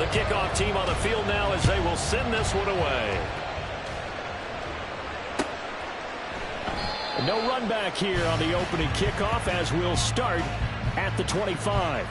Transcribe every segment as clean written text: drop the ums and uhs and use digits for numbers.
The kickoff team on the field now as they will send this one away. No run back here on the opening kickoff as we'll start at the 25.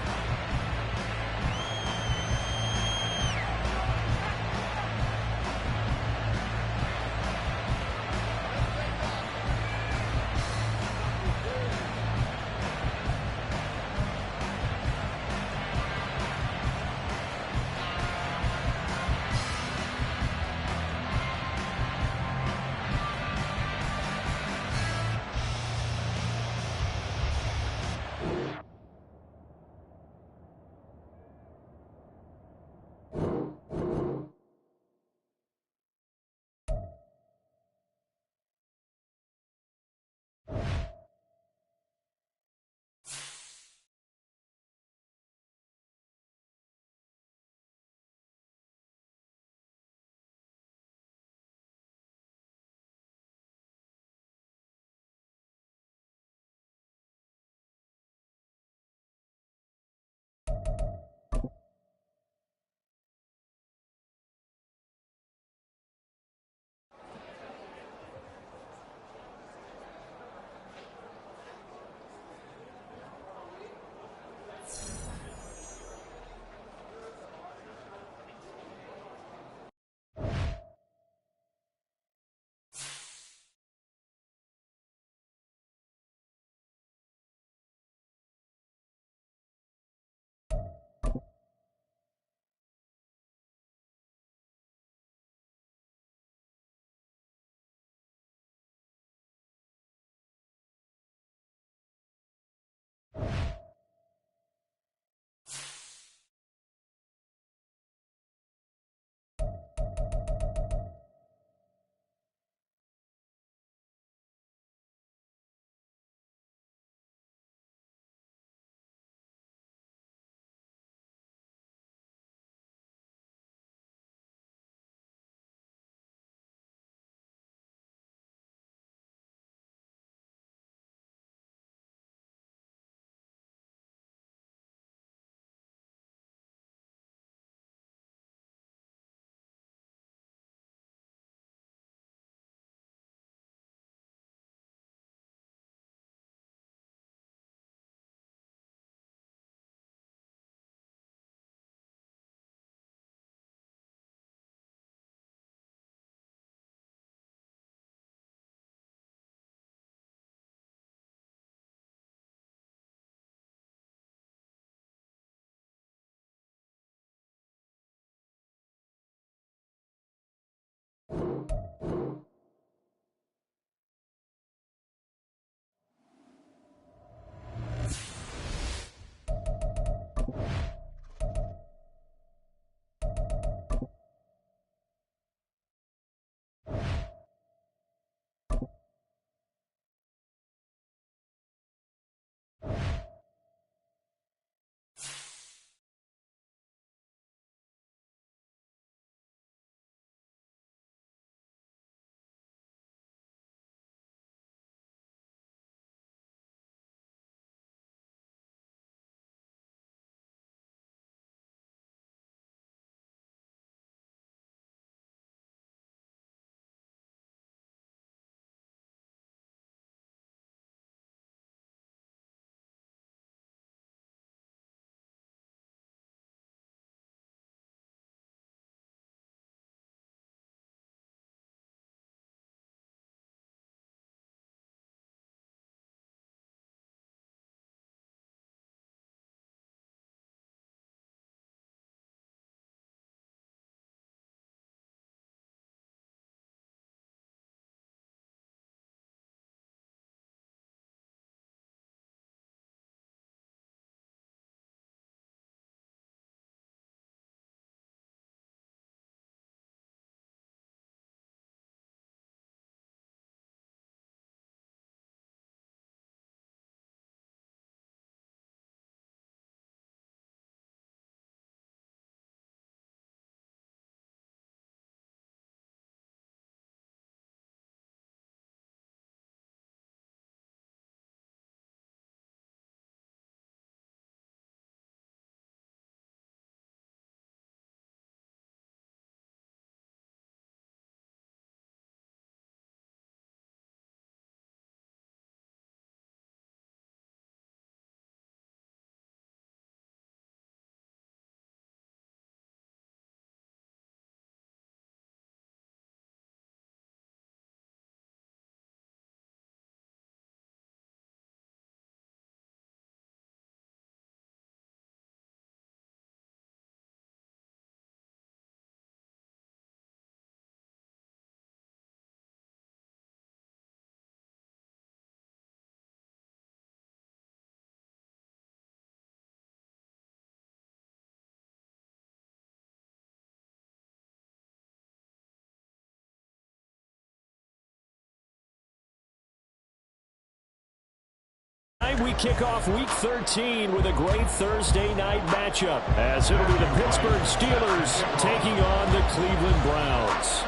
we kick off Week 13 with a great Thursday night matchup, as it'll be the Pittsburgh Steelers taking on the Cleveland Browns.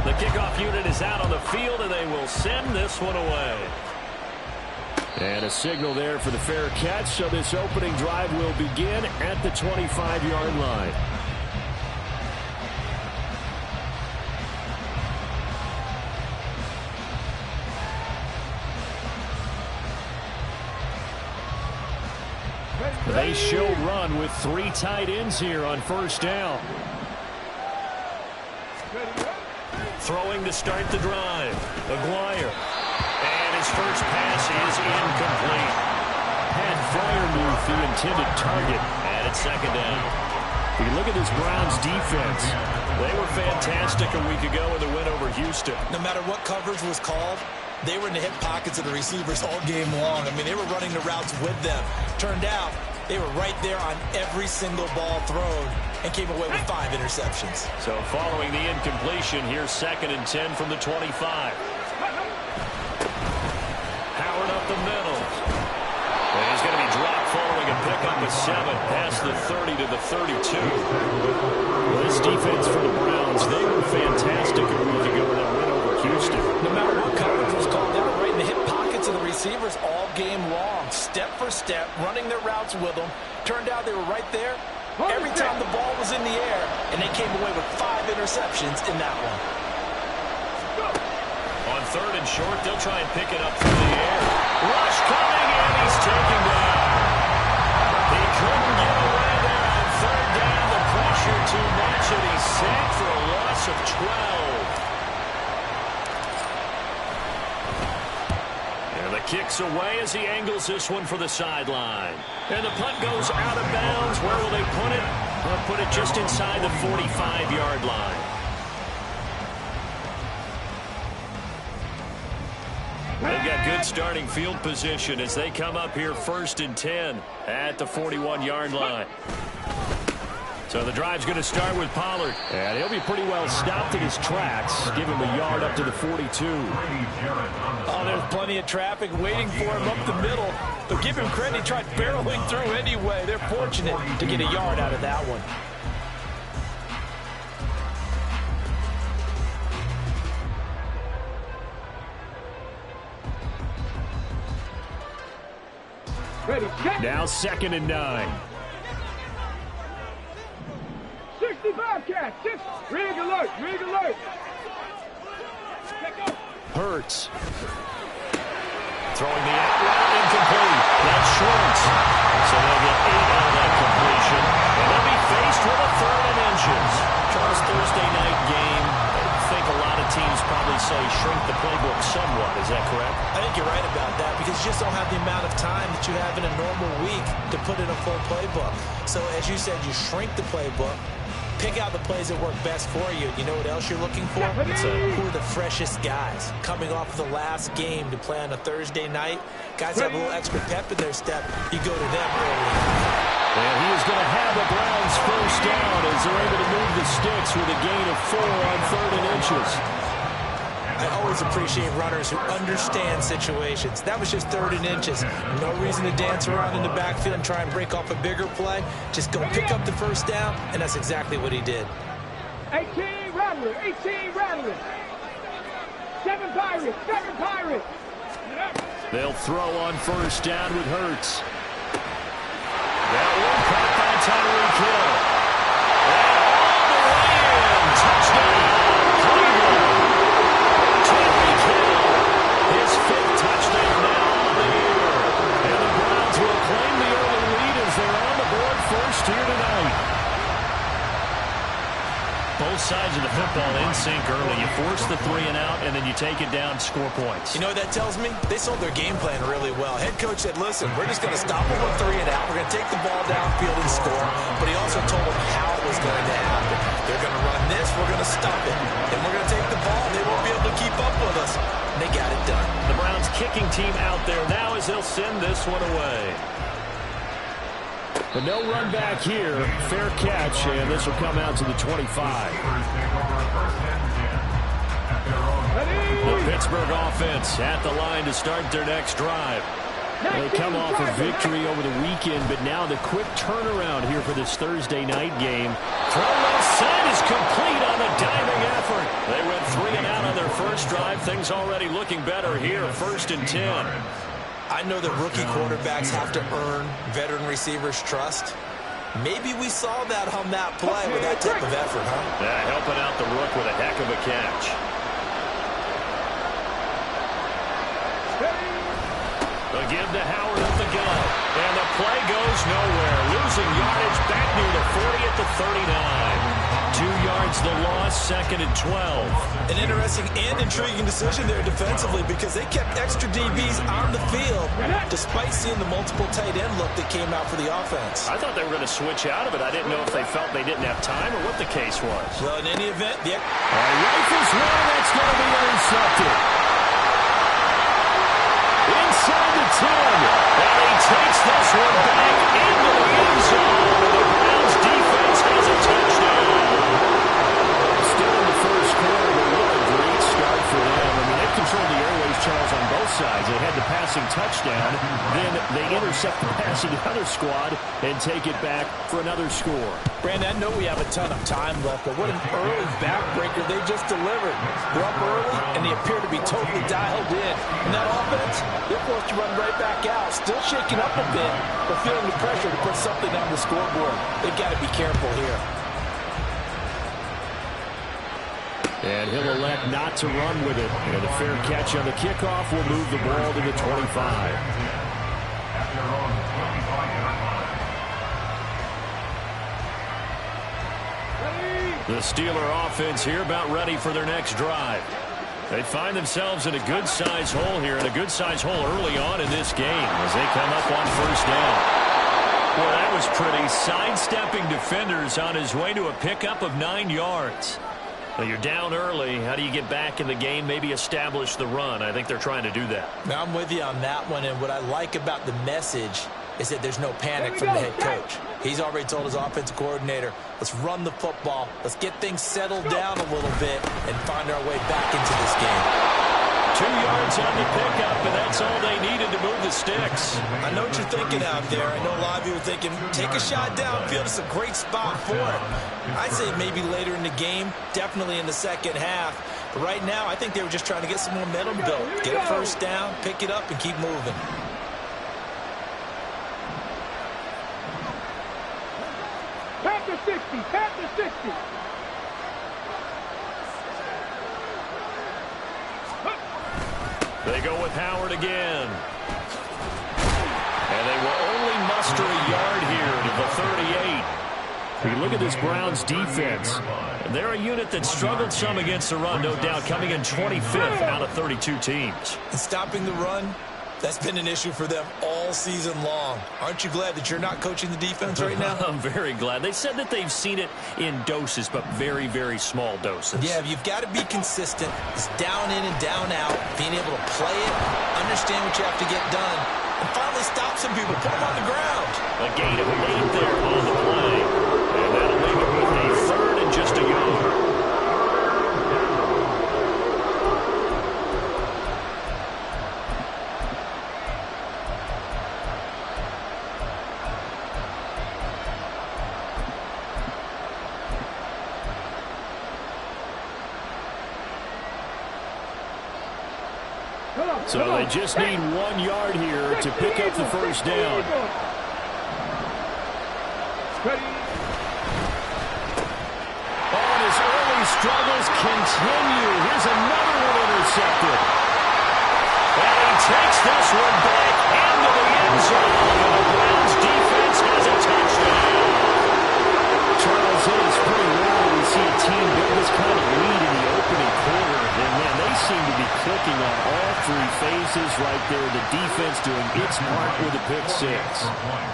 The kickoff unit is out on the field, and they will send this one away. And a signal there for the fair catch, so this opening drive will begin at the 25-yard line. They show run with 3 tight ends here on first down. Throwing to start the drive. Aguirre. And his first pass is incomplete. Pat Fryermuth, the intended target. And it's second down. If you look at this Browns defense, they were fantastic a week ago in the win over Houston. No matter what coverage was called, they were in the hip pockets of the receivers all game long. I mean, they were running the routes with them. Turned out, they were right there on every single ball thrown and came away with 5 interceptions. So following the incompletion, here's 2nd and 10 from the 25. Howard up the middle. And he's going to be dropped following a pickup of 7 past the 30 to the 32. Well, this defense for the Browns, they were fantastic a week ago in that win over Houston. No matter what coverage was called, they were right in the hip pockets of the receivers all game long, step for step, running their routes with them. Turned out they were right there every time the ball was in the air, and they came away with 5 interceptions in that one. On 3rd and short, they'll try and pick it up through the air. Rush coming, and he's taken down. He couldn't get away there on 3rd down. The pressure too much, and he's sacked for a loss of 12. Kicks away as he angles this one for the sideline. And the punt goes out of bounds. Where will they put it? They'll put it just inside the 45-yard line. They've got good starting field position as they come up here 1st and 10 at the 41-yard line. So the drive's going to start with Pollard. And he'll be pretty well stopped in his tracks. Give him a yard up to the 42. Oh, there's plenty of traffic waiting for him up the middle. But give him credit, he tried barreling through anyway. They're fortunate to get a yard out of that one. Now 2nd and 9. 65 catch. Rig alert. Rig alert. Hurts. Throwing the out route incomplete. That's short. So they'll get 8 out of that completion. And they'll be faced with a 3rd and inches. Charles, Thursday night game. I think a lot of teams probably say shrink the playbook somewhat. Is that correct? I think you're right about that because you just don't have the amount of time that you have in a normal week to put in a full playbook. So as you said, you shrink the playbook. Pick out the plays that work best for you. You know what else you're looking for? Who are the freshest guys coming off of the last game to play on a Thursday night? Guys have a little extra pep in their step. You go to them early. And he is going to have the Browns first down as they're able to move the sticks with a gain of 4 on 3rd and inches. I always appreciate runners who understand situations. That was just 3rd and inches. No reason to dance around in the backfield and try and break off a bigger play. Just go pick up the first down, and that's exactly what he did. 18 Rattler, 18 Rattler. 7 Pirates, 7 Pirates. They'll throw on first down with Hurts. That one caught by Tyreek Hill. And all the way in. Touchdown, Cleveland. Tyreek Hill, his 5th touchdown now on the year. And the Browns will claim the early lead as they're on the board first here tonight. Both sides of the football in sync early. You force the 3 and out, and then you take it down, score points. You know what that tells me? They sold their game plan really well. Head coach said, listen, we're just going to stop them on 3 and out. We're going to take the ball downfield and score. But he also told them how it was going to happen. They're going to run this. We're going to stop it. And we're going to take the ball. They won't be able to keep up with us. And they got it done. The Browns kicking team out there now as they'll send this one away. But no run back here. Fair catch, and this will come out to the 25. The Pittsburgh offense at the line to start their next drive. They come off a victory over the weekend, but now the quick turnaround here for this Thursday night game. Throw left side is complete on a diving effort. They went 3 and out on their first drive. Things already looking better here. 1st and 10. I know that rookie quarterbacks have to earn veteran receivers' trust. Maybe we saw that on that play with that type of effort, huh? Yeah, helping out the rook with a heck of a catch. They'll give to Howard at the gun. And the play goes nowhere. Losing yardage back near the 40 at the 39. 2 yards the loss, 2nd and 12. An interesting and intriguing decision there defensively because they kept extra DBs on the field despite seeing the multiple tight end look that came out for the offense. I thought they were going to switch out of it. I didn't know if they felt they didn't have time or what the case was. Well, in any event, Rifles one, that's going to be intercepted. Inside the 10. And he takes this one back into the end zone. The Browns defense has a touchdown. Still in the first quarter, but what a great start for them. I mean, they've controlled the airways, Charles, on both sides. They had the passing touchdown. Then they intercept the pass of the other squad and take it back for another score. Brandon, I know we have a ton of time left, but what an early backbreaker they just delivered. They're up early, and they appear to be totally dialed in. And that offense, they're forced to run right back out. Still shaking up a bit, but feeling the pressure to put something on the scoreboard. They've got to be careful here. And he'll elect not to run with it. And a fair catch on the kickoff will move the ball to the 25. The Steeler offense here about ready for their next drive. They find themselves in a good-sized hole here, and a good-sized hole early on in this game as they come up on 1st down. Boy, that was pretty. Sidestepping defenders on his way to a pickup of 9 yards. Well, you're down early. How do you get back in the game, maybe establish the run? I think they're trying to do that. Now, I'm with you on that one, and what I like about the message is that there's no panic from the head coach. He's already told his offensive coordinator, let's run the football, let's get things settled down a little bit and find our way back into this game. 2 yards on the pickup, and that's all they needed to move the sticks. I know what you're thinking out there. I know a lot of you are thinking, take a shot downfield. It's a great spot for it. I'd say maybe later in the game, definitely in the second half. But right now, I think they were just trying to get some momentum built. Get a first down, pick it up, and keep moving. Pat the 60, pat the 60. They go with Howard again. And they will only muster a yard here to the 38. You look at this Browns defense. They're a unit that struggled some against the run, no doubt, coming in 25th out of 32 teams. And stopping the run, that's been an issue for them all season long. Aren't you glad that you're not coaching the defense right now? I'm very glad. They said that they've seen it in doses, but very, very small doses. Yeah, you've got to be consistent. It's down in and down out, being able to play it, understand what you have to get done, and finally stop some people, put them on the ground. A gain of 8 there on the play. And that'll leave it with a 3rd and just a yard. So they just need 1 yard here to pick up the first down. And his early struggles continue. Here's another one intercepted. And he takes this one back into the end zone. And the Browns defense has a touchdown. Charles, it is pretty rare we see a team get this kind of lead in the opening quarter. And, man, they seem to be clicking on all 3 phases right there. The defense doing its part with a pick 6.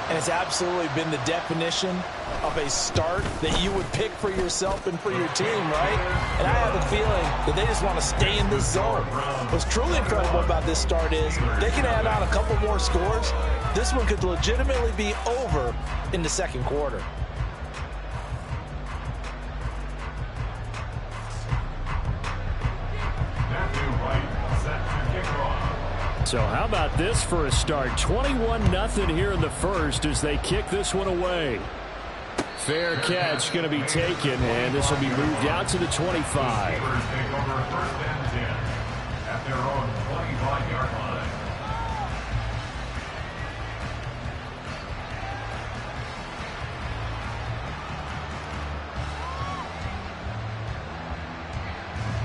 And it's absolutely been the definition of a start that you would pick for yourself and for your team, right? And I have a feeling that they just want to stay in this zone. What's truly incredible about this start is they can add on a couple more scores. This one could legitimately be over in the second quarter. So how about this for a start? 21-0 here in the first as they kick this one away. Fair catch going to be taken, and this will be moved out to the 25. At their own 25-yard line.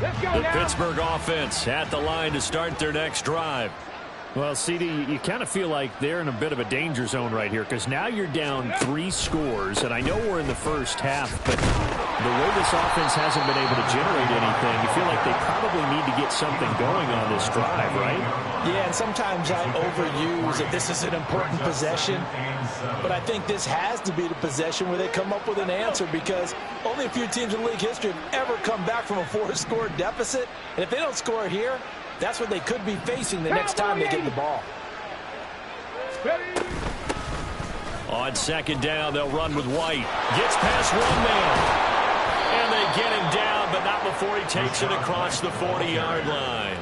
Let's go The now. Pittsburgh offense at the line to start their next drive. Well, CD, you kind of feel like they're in a bit of a danger zone right here because now you're down 3 scores, and I know we're in the first half, but the way this offense hasn't been able to generate anything, you feel like they probably need to get something going on this drive, right? Yeah, and sometimes I overuse that this is an important possession, but I think this has to be the possession where they come up with an answer because only a few teams in league history have ever come back from a 4-score deficit, and if they don't score here, that's what they could be facing the next time they get the ball. On second down, they'll run with White. Gets past one man. And they get him down, but not before he takes it across the 40-yard line.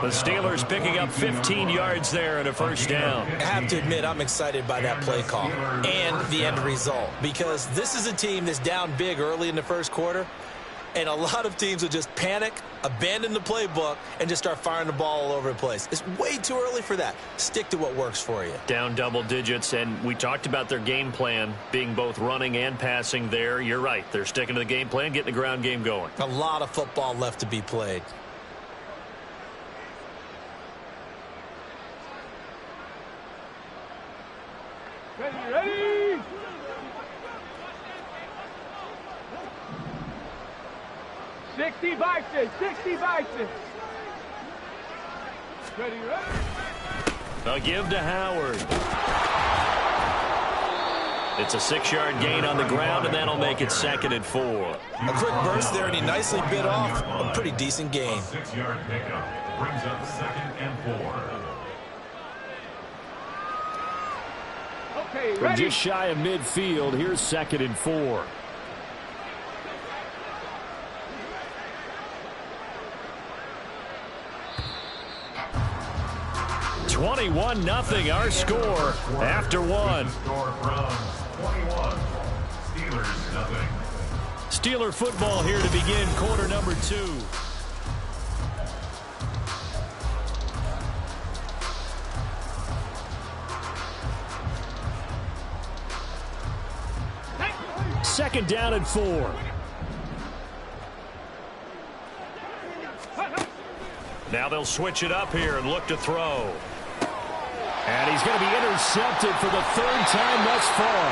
The Steelers picking up 15 yards there and a first down. I have to admit, I'm excited by that play call and the end result because this is a team that's down big early in the first quarter, and a lot of teams will just panic, abandon the playbook, and just start firing the ball all over the place. It's way too early for that. Stick to what works for you. Down double digits, and we talked about their game plan being both running and passing there. You're right. They're sticking to the game plan, getting the ground game going. A lot of football left to be played. Ready? 60 Bison, 60 Bison. Ready? They'll give to Howard. It's a 6-yard gain on the ground, and that'll make it 2nd and 4. A quick burst there, and he nicely bit off a pretty decent gain. 6-yard pickup brings up 2nd and 4. Okay, From ready? just shy of midfield, here's 2nd and 4. (21-0) our score after one. Score from 21. Steelers nothing. Steeler football here to begin quarter number 2. Second down and 4. Now they'll switch it up here and look to throw. And he's going to be intercepted for the 3rd time thus far.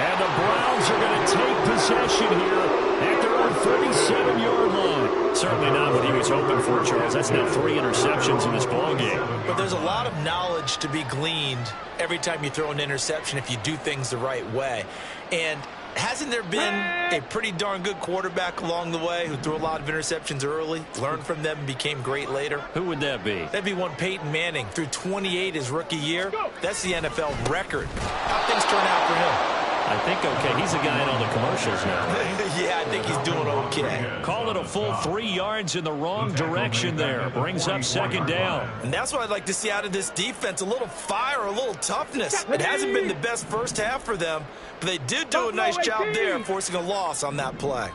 And the Browns are going to take possession here at their own 37-yard line. Certainly not what he was hoping for, Charles. That's now 3 interceptions in this ballgame. But there's a lot of knowledge to be gleaned every time you throw an interception if you do things the right way. And hasn't there been a pretty darn good quarterback along the way who threw a lot of interceptions early, learned from them, and became great later? Who would that be? That'd be one Peyton Manning. Threw 28 his rookie year. That's the NFL record. How things turn out for him? I think okay. He's a guy in all the commercials now, right? Yeah, I think he's doing okay. Call it a full 3 yards in the wrong direction there. Brings up 2nd down. And that's what I'd like to see out of this defense, a little fire, a little toughness. It hasn't been the best first half for them, but they did do a nice job there, forcing a loss on that play.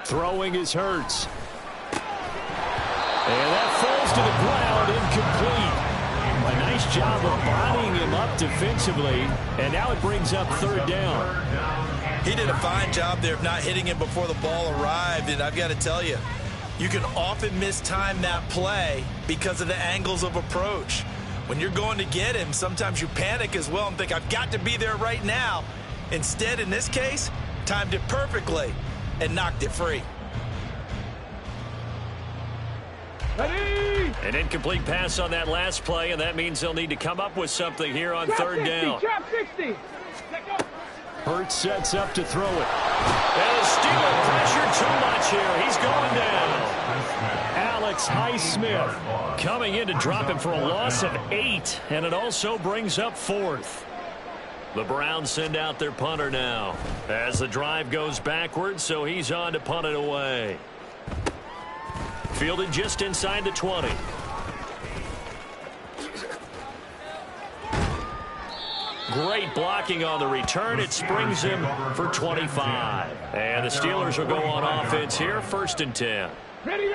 Throwing is Hurts. And that falls to the ground, incomplete. A nice job of bodying him up defensively, and now it brings up 3rd down. He did a fine job there of not hitting him before the ball arrived, and I've got to tell you, you can often mistime that play because of the angles of approach. When you're going to get him, sometimes you panic as well and think, I've got to be there right now. Instead, in this case, timed it perfectly and knocked it free. Ready? An incomplete pass on that last play, and that means they'll need to come up with something here on 3rd down. Trap 60. Hurts sets up to throw it. And the Steeler pressure too much here. He's going down. Alex Highsmith Coming in to drop him for a loss of 8, and it also brings up 4th. The Browns send out their punter now as the drive goes backwards, so he's on to punt it away. Fielded just inside the 20. Great blocking on the return. It springs him for 25. And the Steelers will go on offense here, 1st and 10. Ready.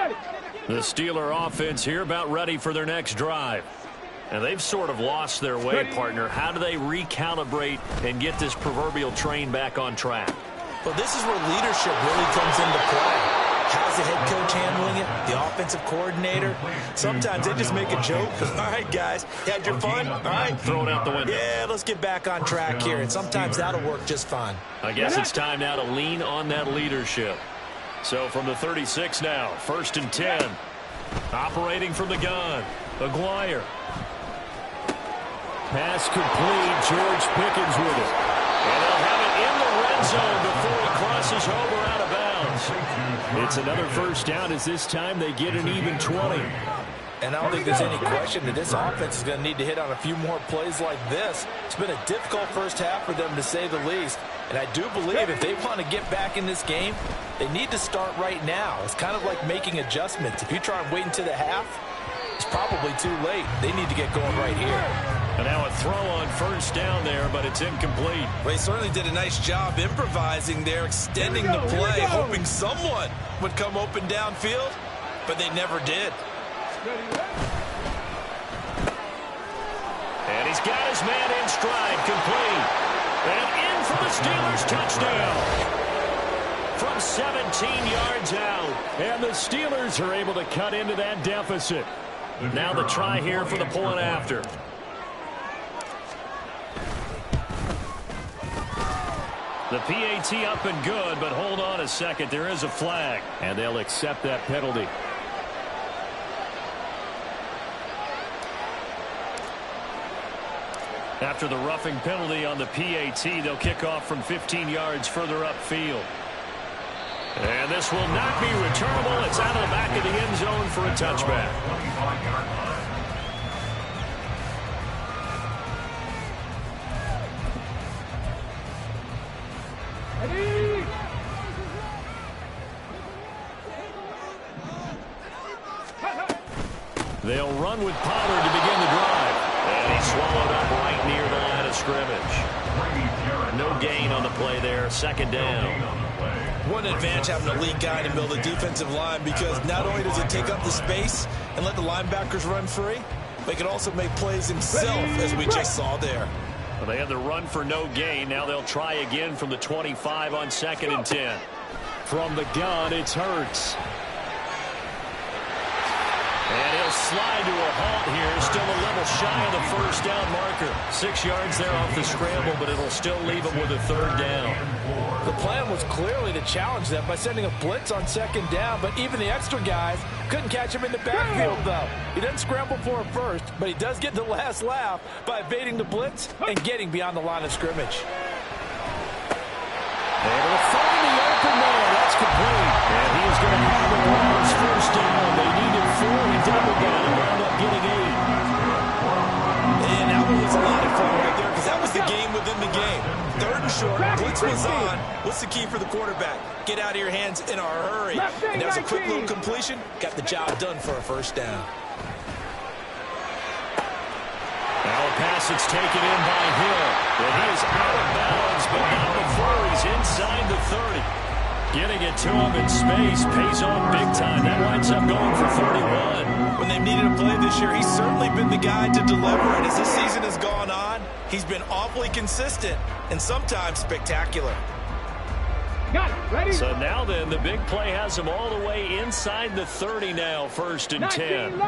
The Steeler offense here about ready for their next drive. And they've sort of lost their way, partner. How do they recalibrate and get this proverbial train back on track? Well, this is where leadership really comes into play. How's the head coach handling it? The offensive coordinator? Sometimes they just make a joke. All right, guys, you had your fun? All right. Throw it out the window. Yeah, let's get back on track here. And sometimes that'll work just fine. I guess it's time now to lean on that leadership. So from the 36 now, 1st and 10. Operating from the gun. Aguirre. Pass complete. George Pickens with it. And they'll have it in the red zone before it crosses over out of bounds. It's another 1st down as this time they get an even 20. And I don't think there's any question that this offense is going to need to hit on a few more plays like this. It's been a difficult first half for them, to say the least. And I do believe if they want to get back in this game, they need to start right now. It's kind of like making adjustments. If you try and wait until the half, it's probably too late. They need to get going right here. And now a throw on 1st down there, but it's incomplete. Well, he certainly did a nice job improvising there, extending the play, hoping someone would come open downfield, but they never did. And he's got his man in stride, complete. And in for the Steelers touchdown. From 17 yards out. And the Steelers are able to cut into that deficit. Now the try here for the point after. The PAT up and good, but hold on a second. There is a flag. And they'll accept that penalty. After the roughing penalty on the PAT, they'll kick off from 15 yards further upfield. And this will not be returnable. It's out of the back of the end zone for a touchback. They'll run with Pollard to begin the drive. And he's swallowed up right near the line of scrimmage. No gain on the play there. 2nd down. What an advantage having a lead guy to build a defensive line, because not only does it take up the space and let the linebackers run free, but he can also make plays himself, as we just saw there. Well, they had the run for no gain. Now they'll try again from the 25 on 2nd and 10. From the gun, it's Hurts. And he'll slide to a halt here. Still a little shy of the 1st down marker. 6 yards there off the scramble, but it'll still leave him with a 3rd down. The plan was clearly to challenge them by sending a blitz on 2nd down, but even the extra guys couldn't catch him in the backfield, though. He doesn't scramble for it first, but he does get the last laugh by evading the blitz and getting beyond the line of scrimmage. Able to find the open man. That's complete. And he is going to have the Browns 1st down. They needed 4. He doubled down and wound up getting 8. And that one was a lot of fun right there, because that was the game within the game. 3rd and short, blitz was on. What's the key for the quarterback? Get out of your hands in a hurry. And that was a quick little completion. Got the job done for a 1st down. Now a pass that's taken in by Hill. And he is out of bounds, but not before he's inside the 30. Getting it to him in space pays off big time. That winds up going for 31. When they've needed a play this year, he's certainly been the guy to deliver. And as this season has gone on, he's been awfully consistent and sometimes spectacular. Got it. Ready? So now then, the big play has him all the way inside the 30 now, 1st and 10.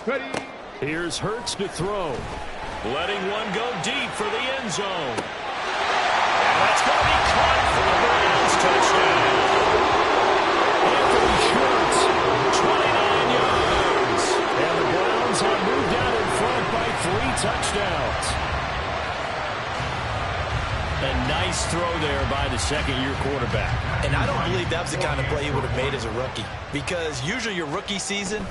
Ready? Here's Hurts to throw. Letting one go deep for the end zone. And that's going to be caught for the Browns touchdown. Anthony Schwartz, 29 yards. And the Browns have moved out in front by 3 touchdowns. A nice throw there by the 2nd-year quarterback. And I don't believe that was the kind of play he would have made as a rookie, because usually your rookie season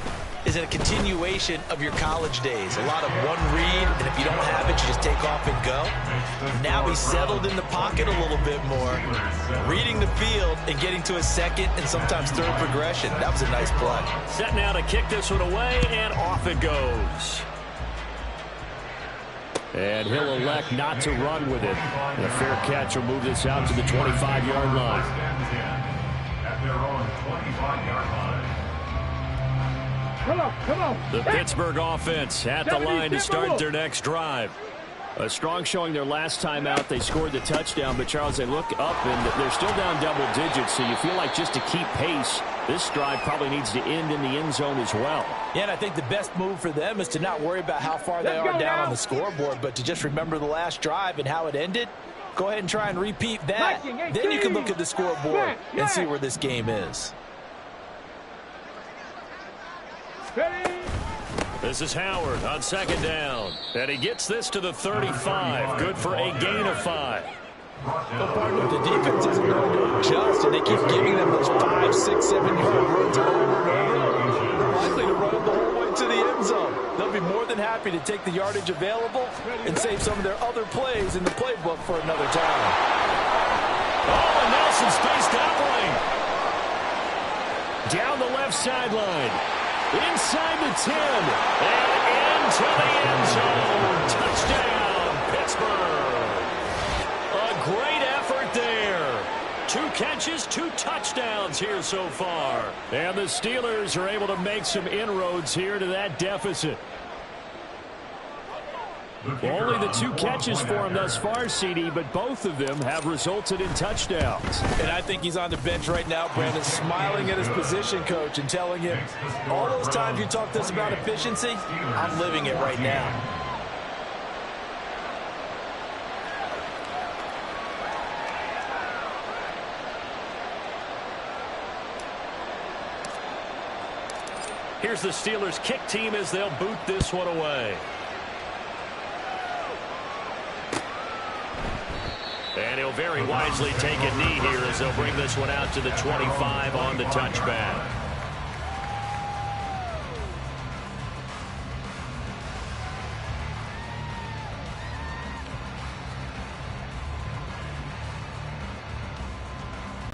is a continuation of your college days. A lot of one read, and if you don't have it, you just take off and go. Now he's settled in the pocket a little bit more, reading the field and getting to a second and sometimes third progression. That was a nice play. Set now to kick this one away, and off it goes. And he'll elect not to run with it. And a fair catch will move this out to the 25-yard line. At their own 25-yard line. Come on. The Pittsburgh offense at the line to start their next drive. A strong showing their last time out. They scored the touchdown, but, Charles, they look up, and they're still down double digits, so you feel like just to keep pace, this drive probably needs to end in the end zone as well. Yeah, and I think the best move for them is to not worry about how far they are down on the scoreboard, but to just remember the last drive and how it ended. Go ahead and try and repeat that. Then you can look at the scoreboard and see where this game is. This is Howard on second down. And he gets this to the 35. Good for a gain of 5. The defense isn't going to adjust, and they keep giving them those 5, 6, 7-yard runs over and over. They're likely to run them the whole way to the end zone. They'll be more than happy to take the yardage available and save some of their other plays in the playbook for another time. Oh, and Nelson stays doubling. Down the left sideline. Inside the 10. And into the end zone. Touchdown, Pittsburgh. A great effort there. 2 catches, 2 touchdowns here so far. And the Steelers are able to make some inroads here to that deficit. Only the 2 catches for him thus far, CD, but both of them have resulted in touchdowns. And I think he's on the bench right now, Brandon, smiling at his position coach and telling him, all those times you talked to us about efficiency, I'm living it right now. Here's the Steelers' kick team as they'll boot this one away. And he'll very wisely take a knee here as they'll bring this one out to the 25 on the touchback.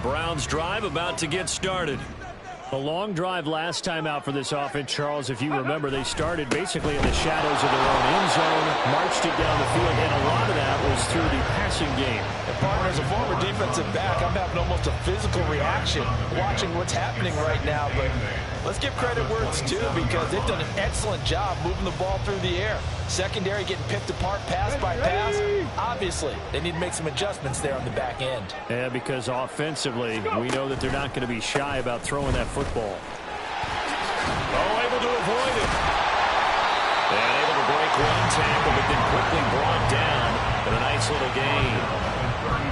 Browns drive about to get started. A long drive last time out for this offense, Charles. If you remember, they started basically in the shadows of their own end zone, marched it down the field, and a lot of that was through the passing game. And partner, as a former defensive back, I'm having almost a physical reaction watching what's happening right now. But let's give credit where it's due, because they've done an excellent job moving the ball through the air. Secondary getting picked apart pass by pass. Obviously, they need to make some adjustments there on the back end. Yeah, because offensively, we know that they're not going to be shy about throwing that football. Oh, able to avoid it. And able to break one tackle, but then quickly brought down with a nice little gain.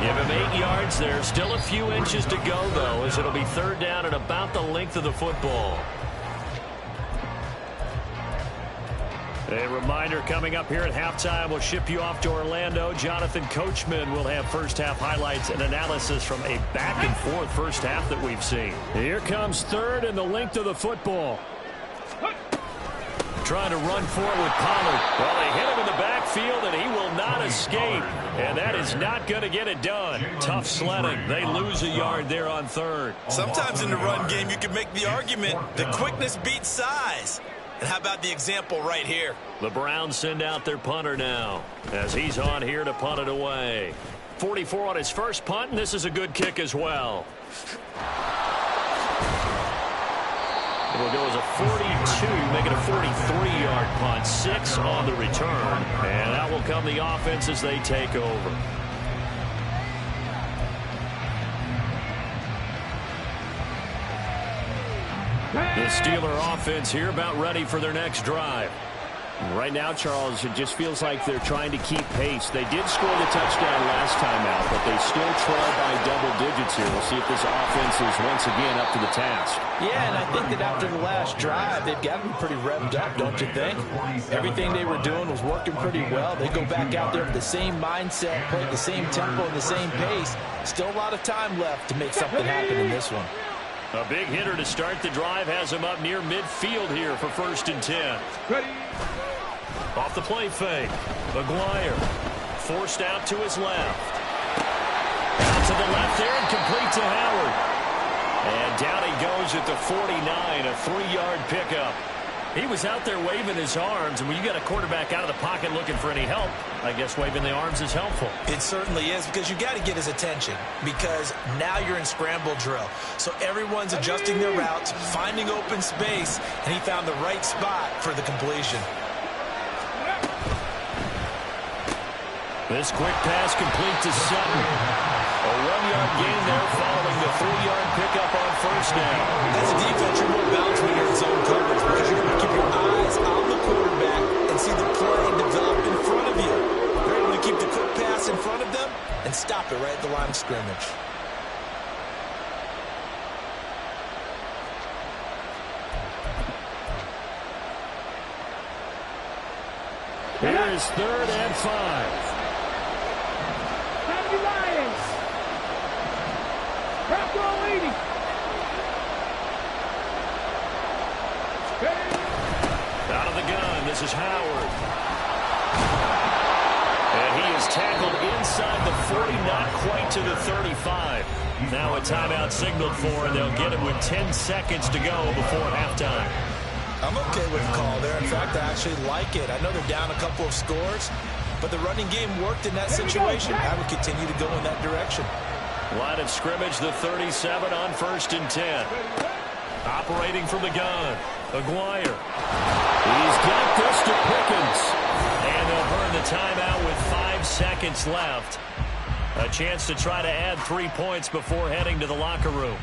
Give him 8 yards there. Still a few inches to go, though, as it'll be third down at about the length of the football. A reminder coming up here at halftime. We'll ship you off to Orlando. Jonathan Coachman will have first-half highlights and analysis from a back-and-forth first half that we've seen. Here comes third and the length of the football. Trying to run for it with Pollard. Well, they hit him in the backfield, and he will not escape. And that is not going to get it done. Tough sledding. They lose a yard there on third. Sometimes in the run game, you can make the argument that quickness beats size. And how about the example right here? The Browns send out their punter now as he's on here to punt it away. 44 on his first punt, and this is a good kick as well. It'll go as a 42, make it a 43-yard punt. 6 on the return, and that will come the offense as they take over. The Steeler offense here about ready for their next drive. Right now, Charles, it just feels like they're trying to keep pace. They did score the touchdown last time out, but they still trail by double digits here. We'll see if this offense is once again up to the task. Yeah, and I think that after the last drive, they've got to be pretty revved up, don't you think? Everything they were doing was working pretty well. They go back out there with the same mindset, play at the same tempo and the same pace. Still a lot of time left to make something happen in this one. A big hitter to start the drive has him up near midfield here for 1st and 10. Ready. Off the play fake. McGuire forced out to his left. Out to the left there and complete to Howard. And down he goes at the 49, a 3-yard pickup. He was out there waving his arms, and when you got a quarterback out of the pocket looking for any help, I guess waving the arms is helpful. It certainly is, because you got to get his attention, because now you're in scramble drill. So everyone's adjusting their routes, finding open space, and he found the right spot for the completion. This quick pass complete to Sutton. A 1-yard gain there following the 3-yard pickup on 1st down. As a defense, you're more balanced when you're in zone coverage, because you're going to keep your eyes on the quarterback and see the play develop in front of you. You're able to keep the quick pass in front of them and stop it right at the line of scrimmage. Here is 3rd and 5. Lions. Back row leading. Out of the gun, this is Howard. And he is tackled inside the 40, not quite to the 35. Now a timeout signaled for, and they'll get it with 10 seconds to go before halftime. I'm okay with the call there. In fact, I actually like it. I know they're down a couple of scores, but the running game worked in that situation. I would continue to go in that direction. Line of scrimmage, the 37 on 1st and 10. Operating from the gun, McGuire. He's got this to Pickens. And they'll burn the timeout with 5 seconds left. A chance to try to add 3 points before heading to the locker room.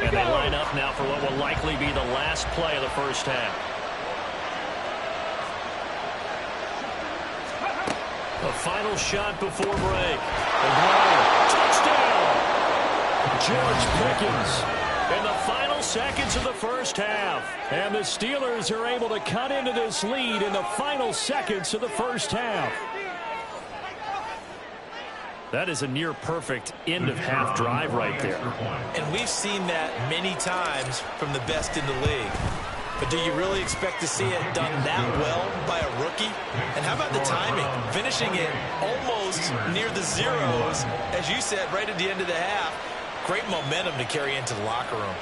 And they line up now for what will likely be the last play of the 1st half. A final shot before break. Touchdown! George Pickens in the final seconds of the 1st half. And the Steelers are able to cut into this lead in the final seconds of the 1st half. That is a near-perfect end-of-half drive right there. And we've seen that many times from the best in the league. But do you really expect to see it done that well by a rookie? And how about the timing? Finishing it almost near the zeros, as you said, right at the end of the half. Great momentum to carry into the locker room.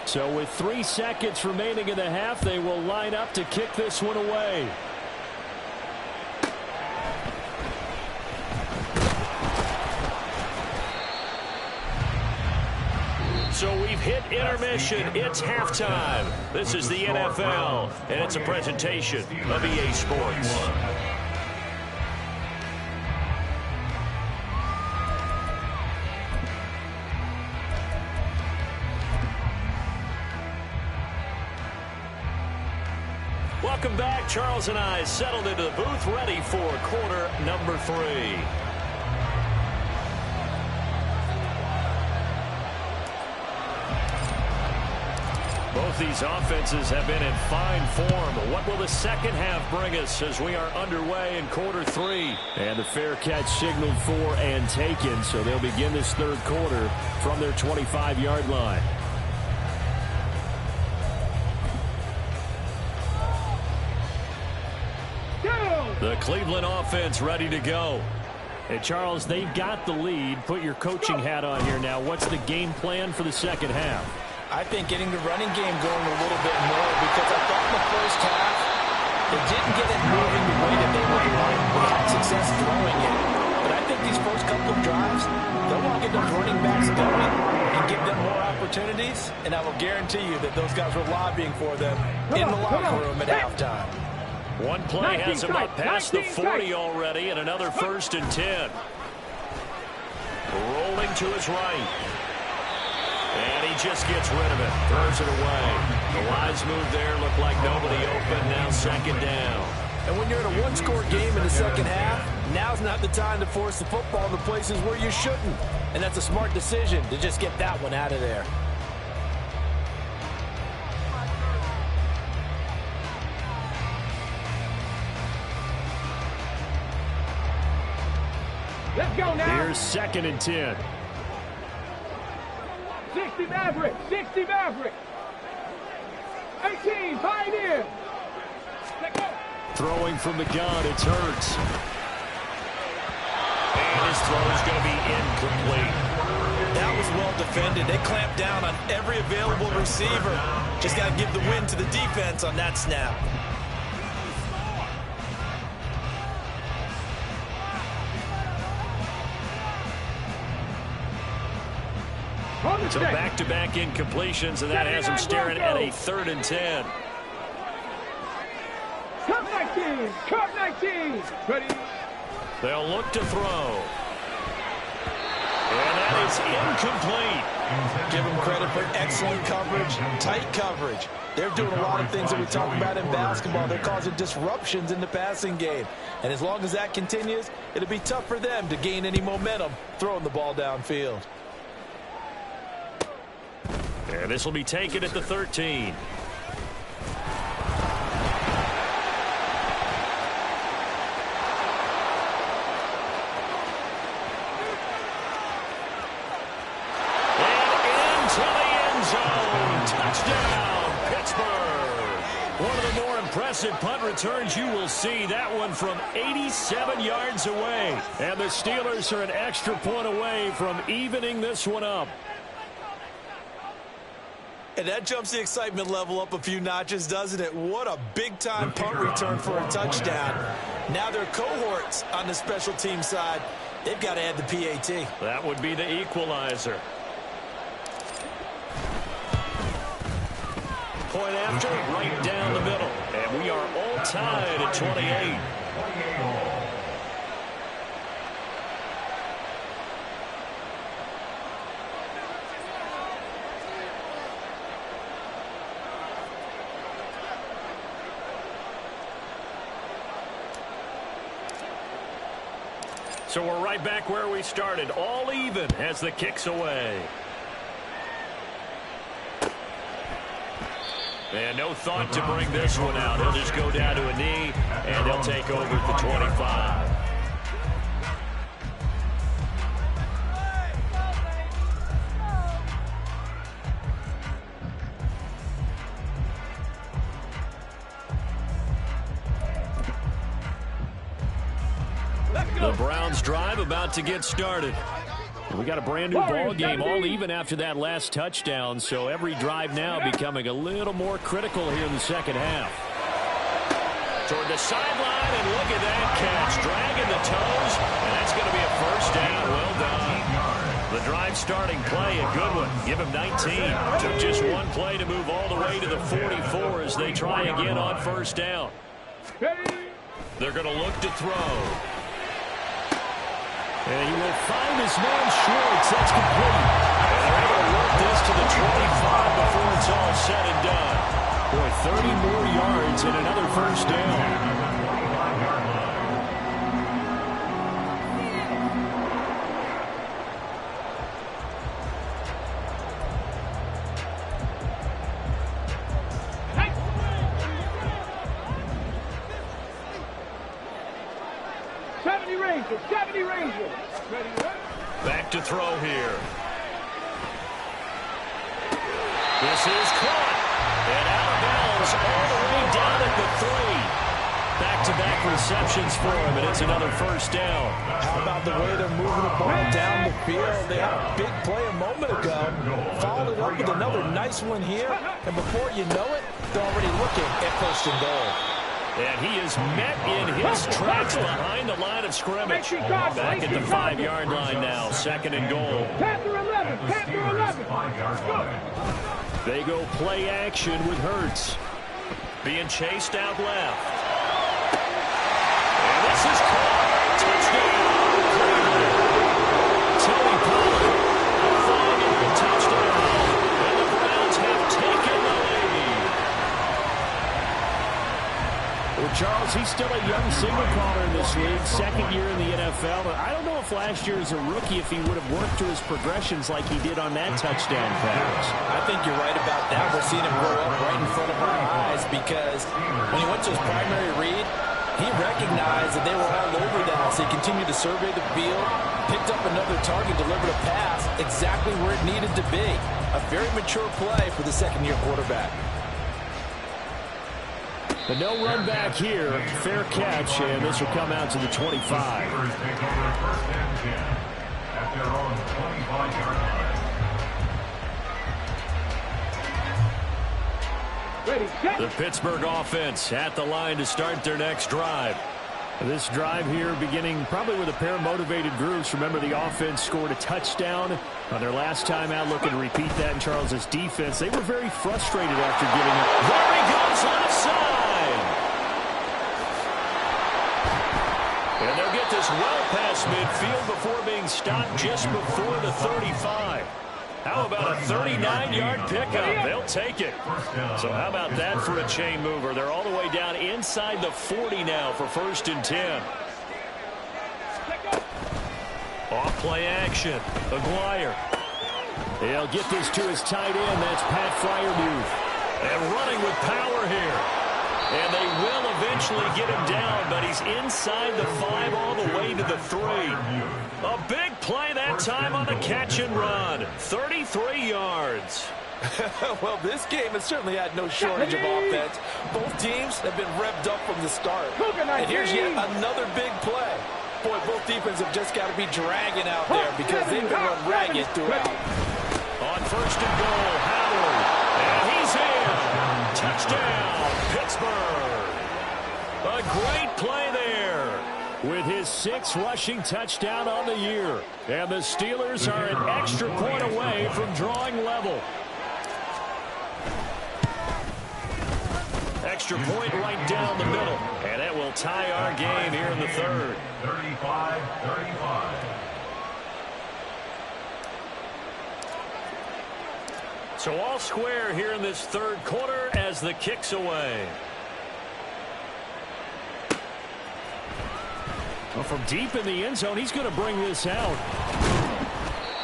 So with 3 seconds remaining in the half, they will line up to kick this one away. So we've hit intermission. It's halftime. This is the NFL, and it's a presentation of EA Sports. Welcome back. Charles and I settled into the booth, ready for quarter number 3. Both these offenses have been in fine form. What will the second half bring us as we are underway in quarter 3? And the fair catch signaled for and taken, so they'll begin this 3rd quarter from their 25-yard line. The Cleveland offense ready to go. Hey, Charles, they've got the lead. Put your coaching hat on here now. What's the game plan for the second half? I think getting the running game going a little bit more, because I thought in the 1st half they didn't get it moving the way that they would like. They had success throwing it. But I think these first couple of drives, they'll want to get those running backs going and give them more opportunities, and I will guarantee you that those guys were lobbying for them in the locker room at halftime. One play has him up past the 40 already, and another 1st and 10. Rolling to his right. And he just gets rid of it. Throws it away. The lines move there. Look like nobody open. Now 2nd down. And when you're in a one-score game in the second half, now's not the time to force the football in the places where you shouldn't. And that's a smart decision to just get that one out of there. Let's go now. Here's 2nd and 10. 60 Maverick. 60 Maverick. 18 Pioneer. Let's go. Throwing from the gun, it's Hurts. And his throw is going to be incomplete. That was well defended. They clamped down on every available receiver. Just got to give the win to the defense on that snap. So back-to-back incompletions, and that has him staring at a 3rd and 10. Cup 19. Cup 19. Ready. They'll look to throw. And that is incomplete. Give them credit for excellent coverage, tight coverage. They're doing a lot of things that we talk about in basketball. They're causing disruptions in the passing game. And as long as that continues, it'll be tough for them to gain any momentum throwing the ball downfield. And this will be taken at the 13. Touchdown, Pittsburgh. One of the more impressive punt returns you will see. That one from 87 yards away. And the Steelers are an extra point away from evening this one up. And that jumps the excitement level up a few notches, doesn't it? What a big-time punt return for a touchdown. Now their cohorts on the special team side, they've got to add the PAT. That would be the equalizer. Point after, right down the middle. And we are all tied at 28. So we're right back where we started, all even as the kick's away. And no thought to bring this one out. He'll just go down to a knee, and they'll take over at the 25. The Browns drive about to get started. We got a brand new ball game, all even after that last touchdown, so every drive now becoming a little more critical here in the second half. Toward the sideline, and look at that catch, dragging the toes, and that's going to be a first down. Well done. The drive starting play, a good one. Give him 19. Took just one play to move all the way to the 44 as they try again on first down. They're going to look to throw. And he will find his man Schwartz. That's complete. And they're able to work this to the 25 before it's all said and done. Boy, 30 more yards and another first down. Back to throw here. This is caught. And out of bounds all the way down at the 3. Back-to-back receptions for him, and it's another first down. How about the way they're moving the ball down the field? They had a big play a moment ago. Followed it up with another nice one here. And before you know it, they're already looking at first and goal. And he is met in his tracks behind the line of scrimmage. Back at the 5-yard line now, second and goal. Panther 11, Panther 11. They go play action with Hurts. Being chased out left. And this is caught. Touchdown. Tony Pollard finding the touchdown. And the Browns have taken the lead. Well, Charles, he's still a young signal caller in this league, second year in the NFL. I don't know if last year as a rookie, if he would have worked to his progressions like he did on that touchdown pass. I think you're right about that. We're seeing him grow up right in front of our eyes because when he went to his primary read, He recognized that they were all over that, so he continued to survey the field, picked up another target, delivered a pass exactly where it needed to be. A very mature play for the second-year quarterback. But no run back here. Fair catch, and this will come out to the 25. Receivers take over a first and 10 at their own 25-yard line. Ready, set. The Pittsburgh offense at the line to start their next drive. This drive here beginning probably with a pair of motivated groups. Remember, the offense scored a touchdown on their last time out. Looking to repeat that in Charles's defense. They were very frustrated after giving up. There he goes left side. And they'll get this well past midfield before being stopped just before the 35. How about a 39-yard pickup? They'll take it. So how about that for a chain mover? They're all the way down inside the 40 now for 1st and 10. Off play action. Aguirre. He'll get this to his tight end. That's Pat Freiermuth. And running with power here. And they will eventually get him down, but he's inside the 5 all the way to the 3. A big play that time on the catch and run. 33 yards. Well, this game has certainly had no shortage of offense. Both teams have been revved up from the start. And here's yet another big play. Boy, both defenses have just got to be dragging out there because they've been run ragged throughout. On 1st and goal, Howard. And he's in. Touchdown, Pittsburgh. A great play there with his 6th rushing touchdown on the year. And the Steelers are an extra point away from drawing level. Extra point right down the middle. And that will tie our game here in the 3rd. 35-35. So all square here in this 3rd quarter as the kick's away. Well, from deep in the end zone, he's going to bring this out.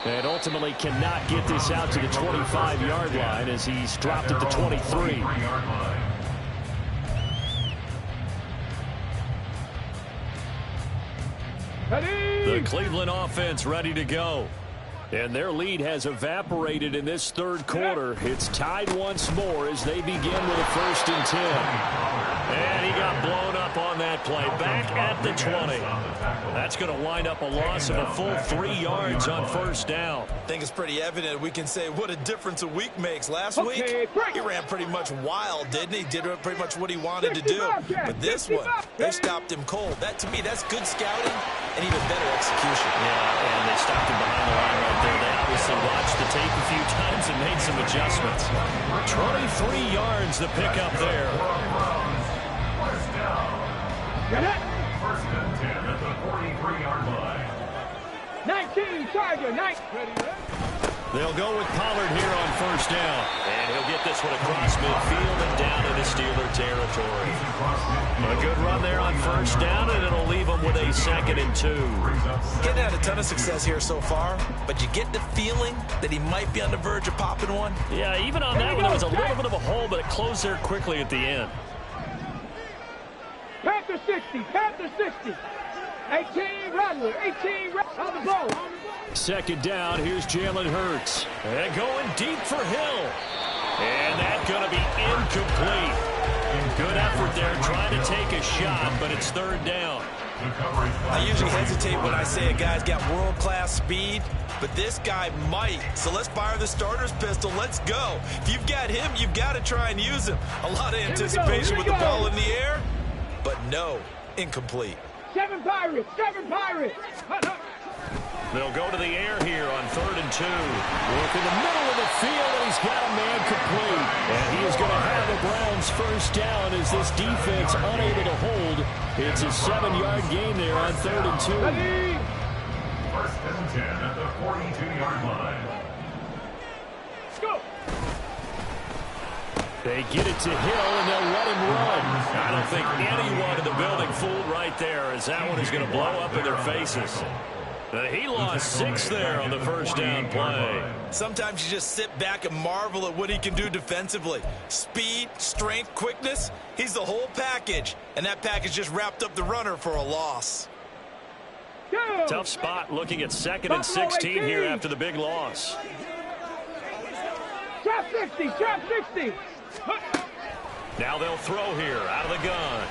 And ultimately cannot get this out to the 25-yard line as he's dropped at the 23. The Cleveland offense ready to go. And their lead has evaporated in this 3rd quarter. It's tied once more as they begin with a 1st and 10. And he got blown up on that play. Back at the 20. That's going to wind up a loss of a full 3 yards on 1st down. I think it's pretty evident we can say what a difference a week makes. Last week, he ran pretty much wild, didn't he? Did pretty much what he wanted to do. But this one, they stopped him cold. That, to me, that's good scouting and even better execution. Yeah, and they stopped him behind the line right there. They obviously watched the tape a few times and made some adjustments. 23 yards the pickup there. First and 10 at the 43-yard line. 19, Tiger, 9. They'll go with Pollard here on 1st down. And he'll get this one across midfield and down into Steeler territory. A good run there on 1st down, and it'll leave them with a 2nd and 2. Getting had a ton of success here so far, but you get the feeling that he might be on the verge of popping one. Yeah, even on that one, there was a little bit of a hole, but it closed there quickly at the end. Panther 60, Panther 60. 18, Rattler, 18, on the ball. 2nd down, here's Jalen Hurts. And going deep for Hill. And that's going to be incomplete. Good effort there, trying to take a shot, but it's 3rd down. I usually hesitate when I say a guy's got world-class speed, but this guy might. So let's fire the starter's pistol. Let's go. If you've got him, you've got to try and use him. A lot of anticipation with the ball in the air, but no, incomplete. 7 Pirates, 7 Pirates. They'll go to the air here on 3rd and 2. Work in the middle of the field, and he's got a man complete. And he is going to have the Browns 1st down as this defense unable to hold. It's a 7-yard gain there on 3rd and 2. First and 10 at the 42-yard line. Let's go. They get it to Hill, and they'll let him run. I don't think anyone in the building fooled right there, as that one is going to blow up in their faces. He lost 6 there on the first down play. Sometimes you just sit back and marvel at what he can do defensively. Speed, strength, quickness, he's the whole package. And that package just wrapped up the runner for a loss. Tough spot looking at 2nd and 16 here after the big loss. Trap 60, trap 60. Now they'll throw here out of the gun.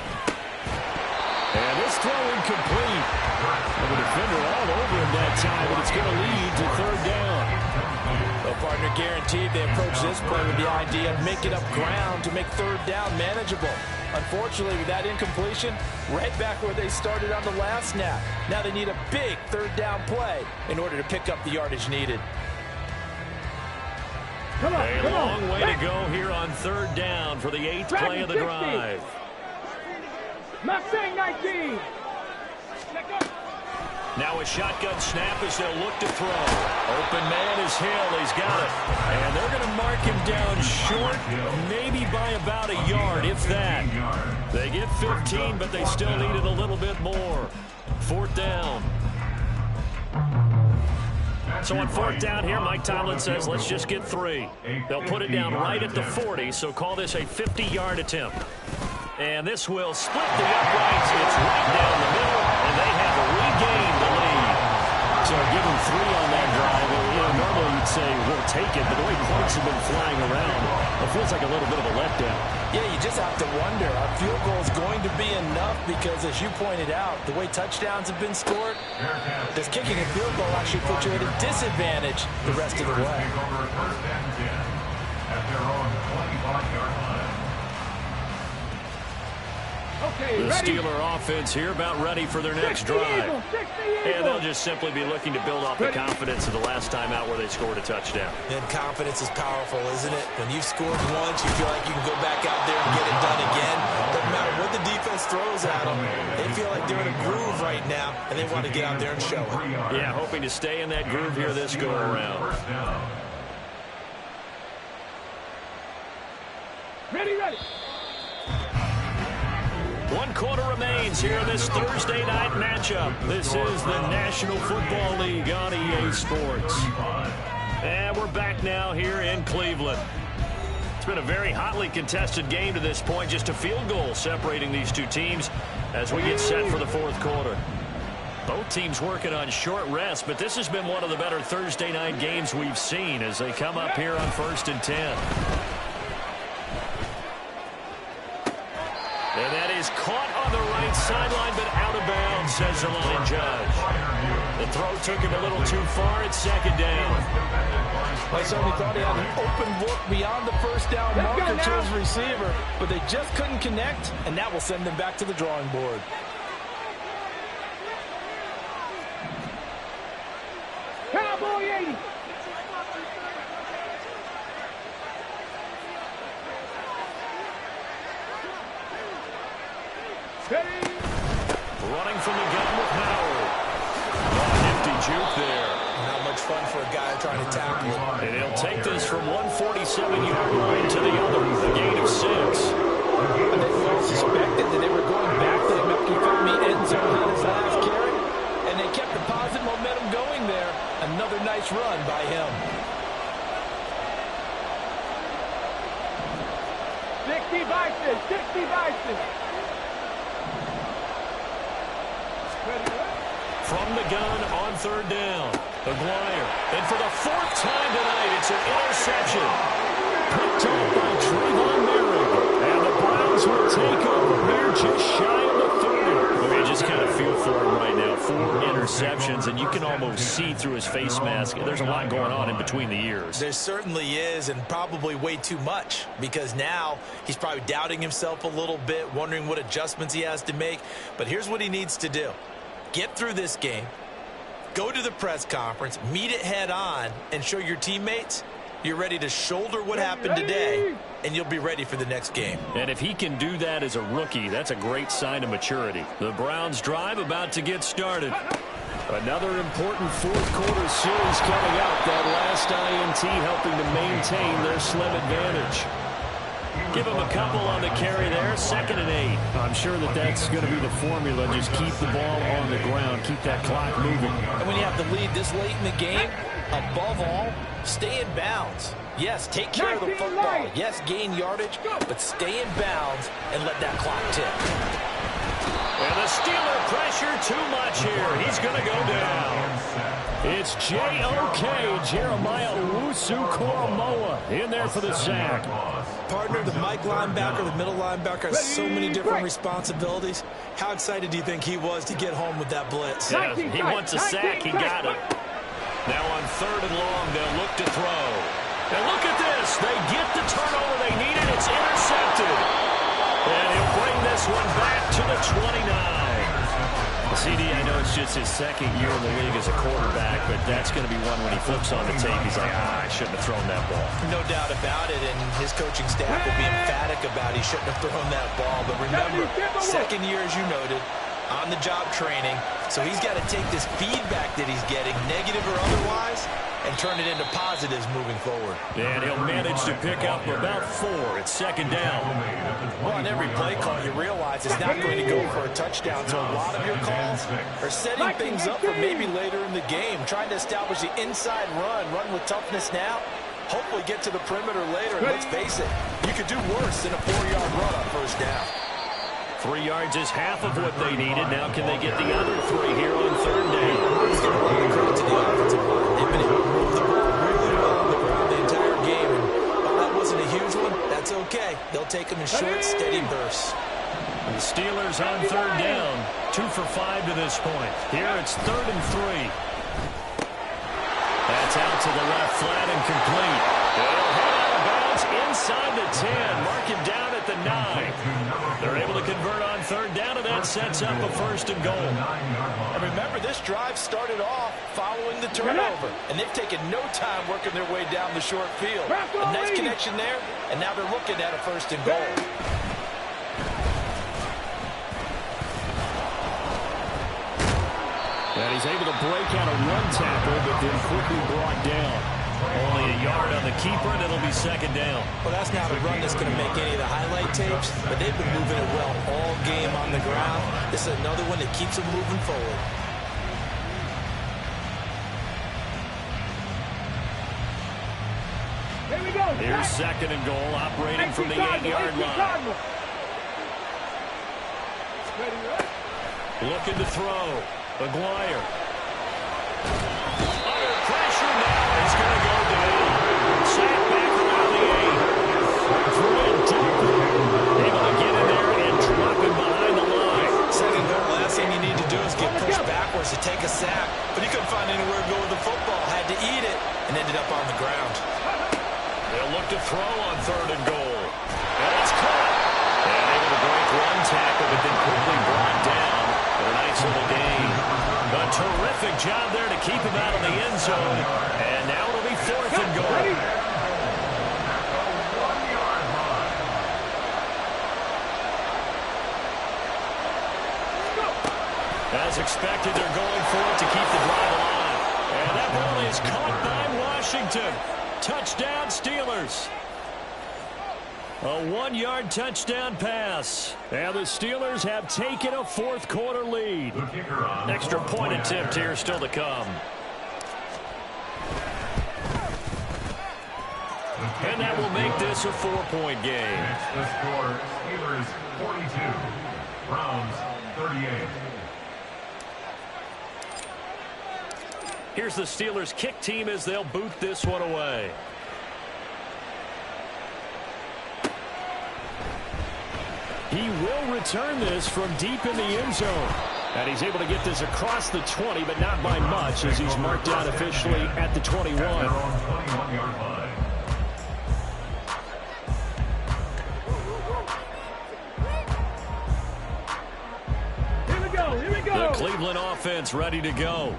And this throw incomplete. And the defender all over him that time, but it's going to lead to 3rd down. Well, partner, guaranteed they approach this play with the idea of making up ground to make 3rd down manageable. Unfortunately, with that incompletion, right back where they started on the last snap. Now they need a big 3rd down play in order to pick up the yardage needed. A long way to go here on 3rd down for the 8th play of the drive. Mustang 19. Now a shotgun snap as they'll look to throw. Open man is Hill. He's got it. And they're going to mark him down short, maybe by about a yard, if that. They get 15, but they still need it a little bit more. 4th down. So on 4th down here, Mike Tomlin says, let's just get 3. They'll put it down right at the 40, so call this a 50-yard attempt. And this will split the uprights. It's right down the middle, and they have regained the lead. So give them 3 on that drive. Normally you'd say we'll take it, but the way points have been flying around, it feels like a little bit of a letdown. Yeah, you just have to wonder, are field goals going to be enough? Because as you pointed out, the way touchdowns have been scored, does kicking a field goal actually put you at a disadvantage the rest of the way? At their own 25-yard line. The Steeler offense here about ready for their next drive. And they'll just simply be looking to build off the confidence of the last time out where they scored a touchdown. And confidence is powerful, isn't it? When you've scored once, you feel like you can go back out there and get it done again. Doesn't matter what the defense throws at them. They feel like they're in a groove right now, and they want to get out there and show it. Yeah, hoping to stay in that groove here this go-around. Ready. 1 quarter remains here in this Thursday night matchup. This is the National Football League on EA Sports. And we're back now here in Cleveland. It's been a very hotly contested game to this point. Just a field goal separating these two teams as we get set for the 4th quarter. Both teams working on short rest, but this has been one of the better Thursday night games we've seen as they come up here on 1st and 10. And that is caught on the right sideline, but out of bounds, says the line judge. The throw took him a little too far. It's 2nd down. I certainly thought he had an open look beyond the 1st down marker to his receiver, but they just couldn't connect, and that will send them back to the drawing board. Cowboy 80. Running from the gun with Howard. Nifty juke there. Not much fun for a guy trying to tackle it. And he'll take this from 147-yard line to the other. A gain of 6. I think we all suspected that they were going back to the Melky end zone on his last carry, and they kept the positive momentum going there. Another nice run by him. 60 Bison, 60 Bison. From the gun on 3rd down. Aguirre. And for the 4th time tonight, it's an interception. Picked off by Trayvon Merrick. And the Browns will take over here just shy of the 30. Okay, just kind of feel for him right now. 4 interceptions, and you can almost see through his face mask. There's a lot going on in between the ears. There certainly is, and probably way too much, because now he's probably doubting himself a little bit, wondering what adjustments he has to make. But here's what he needs to do. Get through this game, go to the press conference, meet it head on, and show your teammates you're ready to shoulder what happened today, and you'll be ready for the next game. And if he can do that as a rookie, that's a great sign of maturity. The Browns drive about to get started. Another important 4th quarter series coming up. That last INT helping to maintain their slim advantage. Give him a couple on the carry there. 2nd and 8. I'm sure that's going to be the formula. Just keep the ball on the ground. Keep that clock moving. And when you have the lead this late in the game, above all, stay in bounds. Yes, take care of the football. Yes, gain yardage, but stay in bounds and let that clock tick. And the Steeler pressure too much here. He's going to go down. It's J.O.K. Jeremiah Owusu-Koramoah in there for the sack. Partner, the Mike linebacker, the middle linebacker has so many different responsibilities. How excited do you think he was to get home with that blitz? Yeah, he wants a sack. He got it. Now on 3rd and long, they'll look to throw. And look at this. They get the turnover they needed. It's intercepted. And he'll bring this one back to the 29. CD, I know it's just his 2nd year in the league as a quarterback, but that's going to be one when he flips on the tape. He's like, I shouldn't have thrown that ball. No doubt about it, and his coaching staff will be emphatic about he shouldn't have thrown that ball. But remember, 2nd year, as you noted, on-the-job training, so he's got to take this feedback that he's getting, negative or otherwise, and turn it into positives moving forward. And he'll manage to pick up about 4. It's 2nd down. Well, on every play call, you realize it's not going to go for a touchdown, so a lot of your calls are setting things up for maybe later in the game, trying to establish the inside run with toughness now, hopefully get to the perimeter later, and let's face it, you could do worse than a 4-yard run on 1st down. 3 yards is half of what they needed. Now can they get the other 3 here on 3rd down? He's going to run the credit to the offensive line. They've been able to move the ball really well on the ground the entire game. And while that wasn't a huge one, that's okay. They'll take them in short, steady bursts. The Steelers on 3rd down. 2 for 5 to this point. Here it's 3rd and 3. That's out to the left, flat and complete. They'll head out of bounds inside the 10. Mark him down at the 9. They're able to convert on 3rd down, and that sets up a 1st and goal. And remember, this drive started off following the turnover, and they've taken no time working their way down the short field. A nice connection there, and now they're looking at a 1st and goal. And he's able to break out a run tackle, but then quickly brought down. Only a yard on the keeper, and it'll be 2nd down. Well, that's not a run that's going to make any of the highlight tapes, but they've been moving it well all game on the ground. This is another one that keeps them moving forward. Here we go. Here's 2nd and goal, operating from the 8-yard line. Looking to throw. Aguirre. Under pressure now. He's going to go down. Sack back around the 8. Able to get in there and drop him behind the line. 2nd goal, last thing you need to do is get pushed backwards to take a sack. But he couldn't find anywhere to go with the football. Had to eat it and ended up on the ground. They'll look to throw on 3rd and goal. And it's caught. And able to break one tackle, but then quickly brought down. A nice little gain. A terrific job there to keep him out of the end zone. And now it'll be 4th and goal. As expected, they're going for it to keep the drive alive. And that ball is caught by Washington. Touchdown, Steelers. A 1-yard touchdown pass. And the Steelers have taken a 4th quarter lead. Extra point attempt here still to come. And that will make this a 4-point game. The score, Steelers 42, Browns 38. Here's the Steelers kick team as they'll boot this one away. He will return this from deep in the end zone. And he's able to get this across the 20, but not by much, as he's marked out officially at the 21. Here we go. The Cleveland offense ready to go.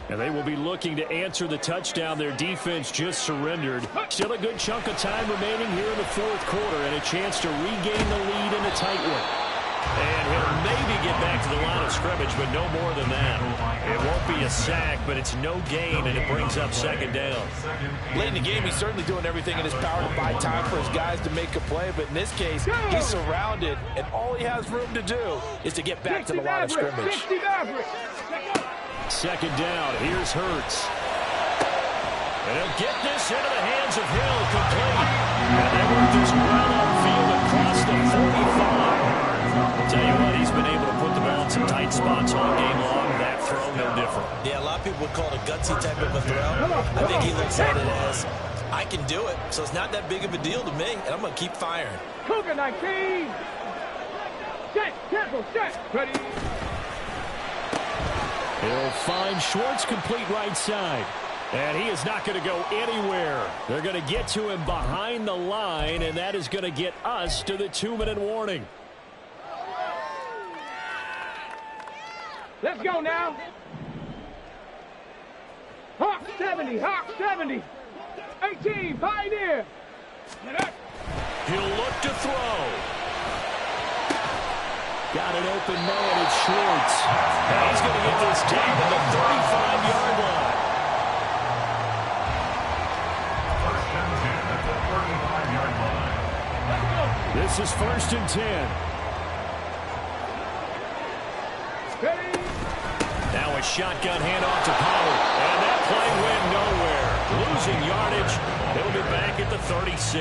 And they will be looking to answer the touchdown their defense just surrendered. Still a good chunk of time remaining here in the 4th quarter and a chance to regain the lead in a tight one. And he'll maybe get back to the line of scrimmage, but no more than that. It won't be a sack, but it's no gain, and it brings up second down. Late in the game, he's certainly doing everything in his power to buy time for his guys to make a play, but in this case, he's surrounded, and all he has room to do is to get back to the line of scrimmage. Second down, here's Hurts. And he'll get this into the hands of Hill, complete. And they work this well upfield across the 45. Tell you what, he's been able to put the ball in some tight spots all game long. That throw, no different. Yeah, a lot of people would call it a gutsy type of a throw. I think he looks at it as, I can do it, so it's not that big of a deal to me, and I'm going to keep firing. Cougar 19. Set, tempo, set. Ready. He'll find Schwartz complete right side. And he is not going to go anywhere. They're going to get to him behind the line, and that is going to get us to the 2-minute warning. Let's go now. Hawk 70, Hawk 70. 18, Pioneer. He'll look to throw. Got an open man, it's Schwartz. And he's going to get this down to the 35-yard line. This is 1st and 10. Ready. Now a shotgun handoff to Pollard. And that play went nowhere. Losing yardage. He'll be back at the 36.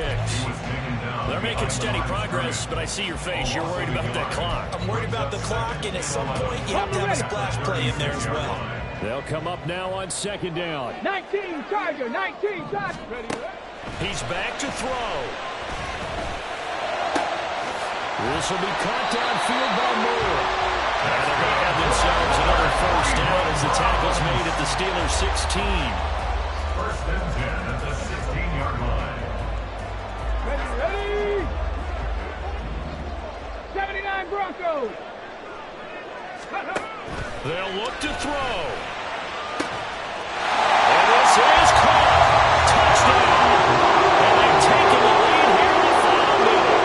They're making steady progress, but I see your face. You're worried about that clock. I'm worried about the clock, and at some point, you have to have a splash play in there as well. They'll come up now on 2nd down. 19, Tiger, 19, Tiger. Ready. He's back to throw. This will be caught downfield by Moore. And they're going to have themselves another 1st down as the tackle's made at the Steelers' 16. 1st and 10 at the 16-yard line. Ready, ready. 79 Broncos. They'll look to throw. And this is caught. Touchdown. And they've taken the lead here in the final minute.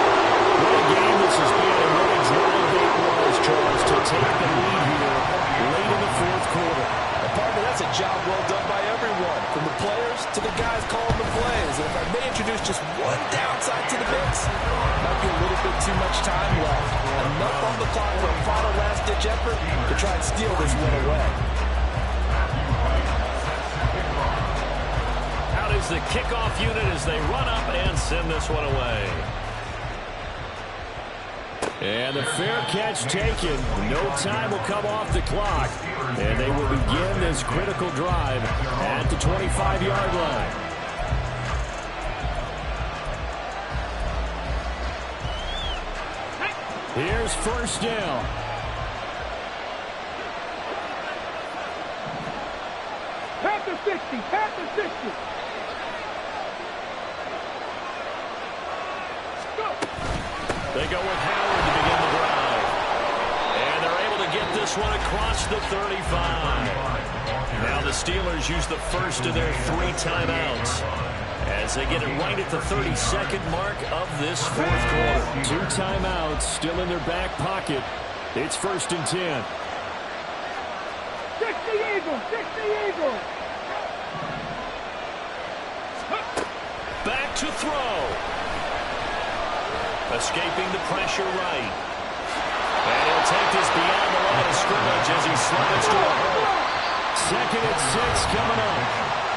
What a game this has been, and what a drive it was, Charles, to take the lead here late in the 4th quarter. And partner, that's a job well done by everyone, from the players to the guys calling the plays. And if I may introduce just one downside to the mix, might be a little bit too much time left. Enough on the clock for a final last-ditch effort to try and steal this one away. Out is the kickoff unit as they run up and send this one away. And the fair catch taken. No time will come off the clock. And they will begin this critical drive at the 25-yard line. Here's 1st down. Panther 60, Panther 60. Go. They go with Howard to begin the drive. And they're able to get this one across the 35. Now the Steelers use the first of their 3 timeouts as they get it right at the 32nd mark of this 4th quarter. 2 timeouts still in their back pocket. It's 1st and 10. 60 Eagles, 60 Eagles. Back to throw. Escaping the pressure right. And he'll take this beyond the line of scrimmage as he slides to a hole. 2nd and 6 coming up.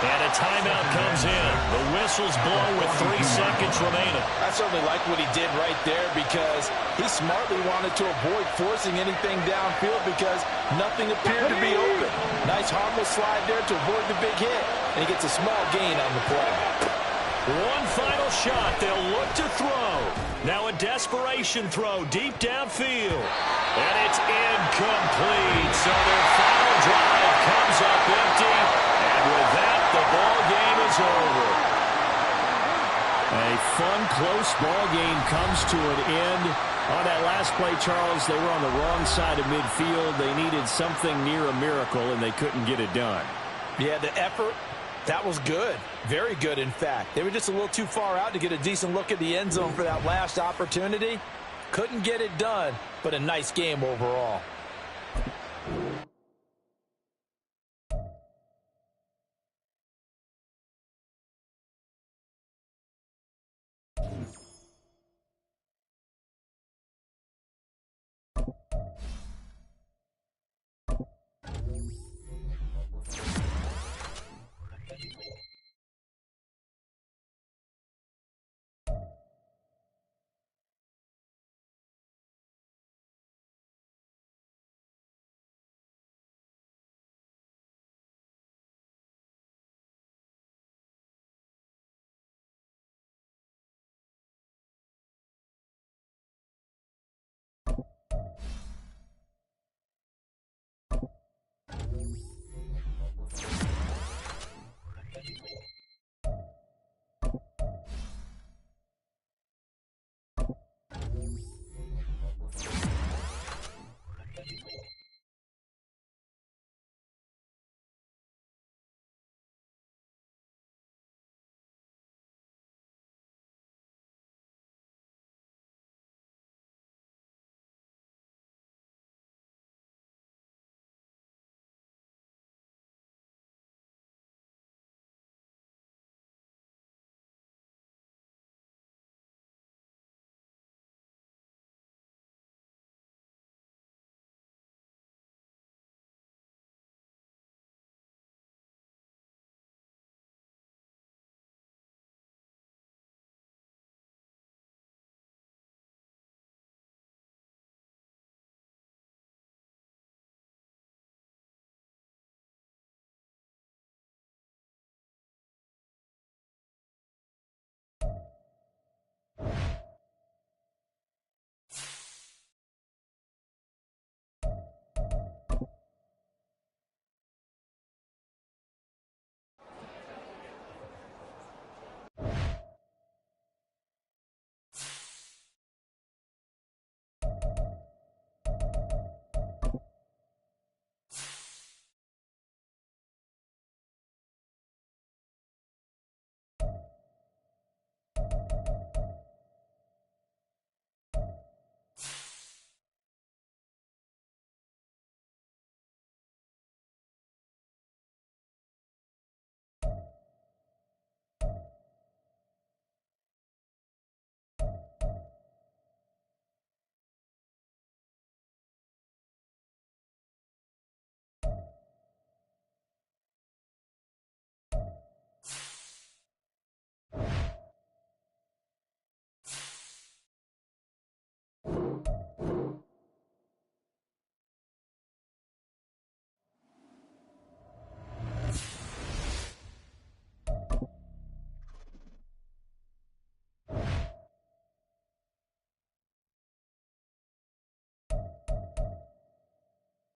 And a timeout comes in. The whistle's blown with 3 seconds remaining. I certainly like what he did right there because he smartly wanted to avoid forcing anything downfield because nothing appeared to be open. Nice harmless slide there to avoid the big hit, and he gets a small gain on the play. One final shot. They'll look to throw. Now a desperation throw deep downfield. And it's incomplete. So their final drive comes up empty. And with that, the ball game is over. A fun, close ball game comes to an end. On that last play, Charles, they were on the wrong side of midfield. They needed something near a miracle, and they couldn't get it done. Yeah, the effort, that was good. Very good, in fact. They were just a little too far out to get a decent look at the end zone for that last opportunity. Couldn't get it done. but a nice game overall.